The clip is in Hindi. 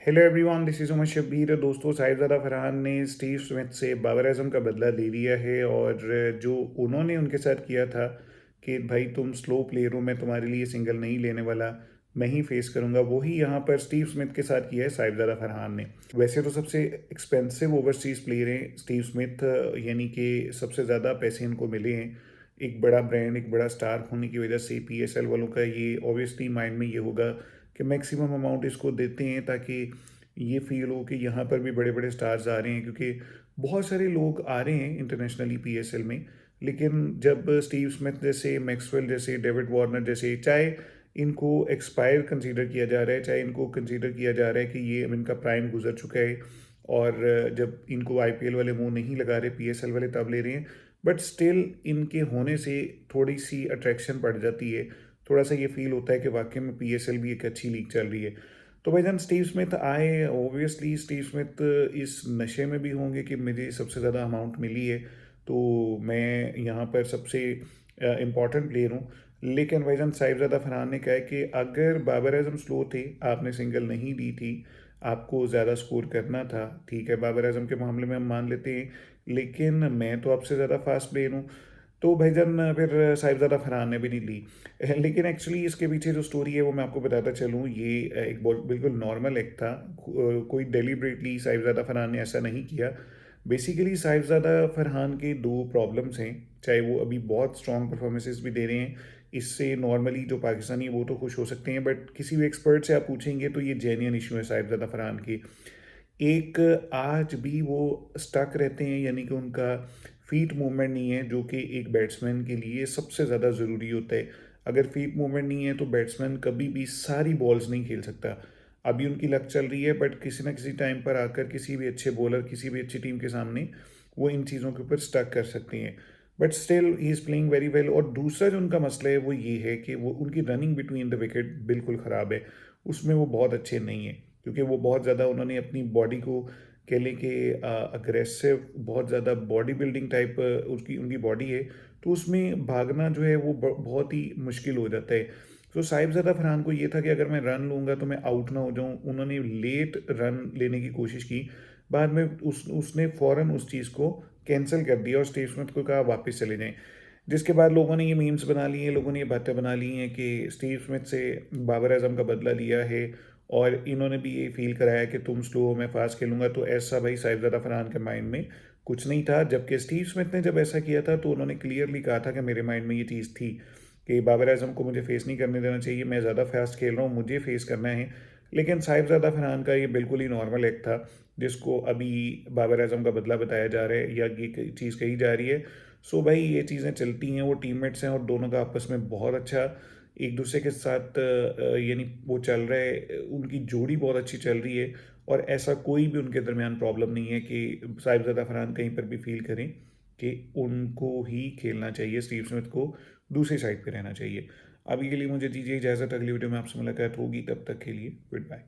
Hello everyone, this is Umar Shabbir. दोस्तों, साहिबजादा फरहान ने स्टीव स्मिथ से बाबर आजम का बदला ले लिया है। और जो उन्होंने उनके साथ किया था कि भाई तुम स्लो प्लेयर हो, मैं तुम्हारे लिए सिंगल नहीं लेने वाला, मैं ही फेस करूंगा, वही यहाँ पर स्टीव स्मिथ के साथ किया है साहिबजादा फरहान ने। वैसे तो सबसे एक्सपेंसिव ओवरसीज़ प्लेयर हैं स्टीव स्मिथ, यानी कि सबसे ज़्यादा पैसे इनको मिले हैं। एक बड़ा ब्रांड, एक बड़ा स्टार होने की वजह से पीएसएल वालों का ये ऑब्वियसली माइंड में ये होगा कि मैक्सिमम अमाउंट इसको देते हैं ताकि ये फील हो कि यहाँ पर भी बड़े बड़े स्टार्स आ रहे हैं, क्योंकि बहुत सारे लोग आ रहे हैं इंटरनेशनली पीएसएल में। लेकिन जब स्टीव स्मिथ जैसे, मैक्सवेल जैसे, डेविड वार्नर जैसे, चाहे इनको एक्सपायर कंसीडर किया जा रहा है, चाहे इनको कंसीडर किया जा रहा है कि ये अब इनका प्राइम गुजर चुका है, और जब इनको आईपीएल वाले मुंह नहीं लगा रहे, पीएसएल वाले तब ले रहे हैं, बट स्टिल इनके होने से थोड़ी सी अट्रैक्शन पड़ जाती है। थोड़ा सा ये फील होता है कि वाकई में पीएसएल भी एक अच्छी लीग चल रही है। तो भाईजान स्टीव स्मिथ आए, ऑब्वियसली स्टीव स्मिथ इस नशे में भी होंगे कि मुझे सबसे ज़्यादा अमाउंट मिली है, तो मैं यहाँ पर सबसे इम्पॉर्टेंट प्लेयर हूँ। लेकिन भाईजान साहिबजादा फरहान ने कहा है कि अगर बाबर आजम स्लो थे, आपने सिंगल नहीं दी थी, आपको ज़्यादा स्कोर करना था, ठीक है, बाबर आजम के मामले में हम मान लेते हैं, लेकिन मैं तो आपसे ज़्यादा फास्ट प्लेयर हूँ। तो भाईजान फिर साहिबजादा फरहान ने भी नहीं ली। लेकिन एक्चुअली इसके पीछे जो स्टोरी है वो मैं आपको बताता चलूँ, ये एक बिल्कुल नॉर्मल एक्ट था। कोई डेलिबरेटली साहिबजादा फरहान ने ऐसा नहीं किया। बेसिकली साहिबजादा फरहान के दो प्रॉब्लम्स हैं, चाहे वो अभी बहुत स्ट्रॉन्ग परफॉर्मेंसेस भी दे रहे हैं, इससे नॉर्मली जो पाकिस्तानी है वो तो खुश हो सकते हैं, बट किसी भी एक्सपर्ट से आप पूछेंगे तो ये जेन्युइन इशू है साहिबजादा फरहान की। एक, आज भी वो स्टक रहते हैं, यानी कि उनका फीट मूवमेंट नहीं है, जो कि एक बैट्समैन के लिए सबसे ज़्यादा ज़रूरी होता है। अगर फीट मूवमेंट नहीं है तो बैट्समैन कभी भी सारी बॉल्स नहीं खेल सकता। अभी उनकी लक चल रही है, बट किसी ना किसी टाइम पर आकर किसी भी अच्छे बॉलर, किसी भी अच्छी टीम के सामने वो इन चीज़ों के ऊपर स्टक कर सकती हैं। But still he is playing very well. और दूसरा जो उनका मसला है वो ये है कि वो उनकी रनिंग बिटवीन द विकेट बिल्कुल ख़राब है, उसमें वो बहुत अच्छे नहीं हैं, क्योंकि वो बहुत ज़्यादा उन्होंने अपनी बॉडी को कह लें कि अग्रेसिव, बहुत ज़्यादा बॉडी बिल्डिंग टाइप उसकी उनकी बॉडी है, तो उसमें भागना जो है वो बहुत ही मुश्किल हो जाता है। तो साहिबजादा फरहान को ये था कि अगर मैं रन लूँगा तो मैं आउट ना हो जाऊँ। उन्होंने लेट रन लेने की कोशिश की, बाद में उसने फ़ौरन उस चीज़ को कैंसिल कर दिया और स्टीव स्मिथ को कहा वापस चले जाएँ। जिसके बाद लोगों ने ये मीम्स बना लिए हैं, लोगों ने ये बातें बना ली हैं कि स्टीव स्मिथ से बाबर आजम का बदला लिया है, और इन्होंने भी ये फील कराया कि तुम स्लो हो, मैं फास्ट खेलूंगा। तो ऐसा भाई साहिबजादा फरहान के माइंड में कुछ नहीं था। जबकि स्टीव स्मिथ ने जब ऐसा किया था तो उन्होंने क्लियरली कहा था कि मेरे माइंड में ये चीज़ थी कि बाबर आजम को मुझे फेस नहीं करने देना चाहिए, मैं ज़्यादा फास्ट खेल रहा हूँ, मुझे फेस करना है। लेकिन साहिबजादा फरहान का ये बिल्कुल ही नॉर्मल एक्ट था, जिसको अभी बाबर आजम का बदला बताया जा रहा है या ये चीज़ कही जा रही है। सो भाई ये चीज़ें चलती हैं, वो टीममेट्स हैं और दोनों का आपस में बहुत अच्छा एक दूसरे के साथ यानी वो चल रहा है, उनकी जोड़ी बहुत अच्छी चल रही है। और ऐसा कोई भी उनके दरमियान प्रॉब्लम नहीं है कि साहिबजादा फरहान कहीं पर भी फील करें कि उनको ही खेलना चाहिए, स्टीव स्मिथ को दूसरी साइड पे रहना चाहिए। अभी के लिए मुझे दीजिए इजाज़त, अगली वीडियो में आपसे मुलाकात होगी, तब तक के लिए गुड बाय।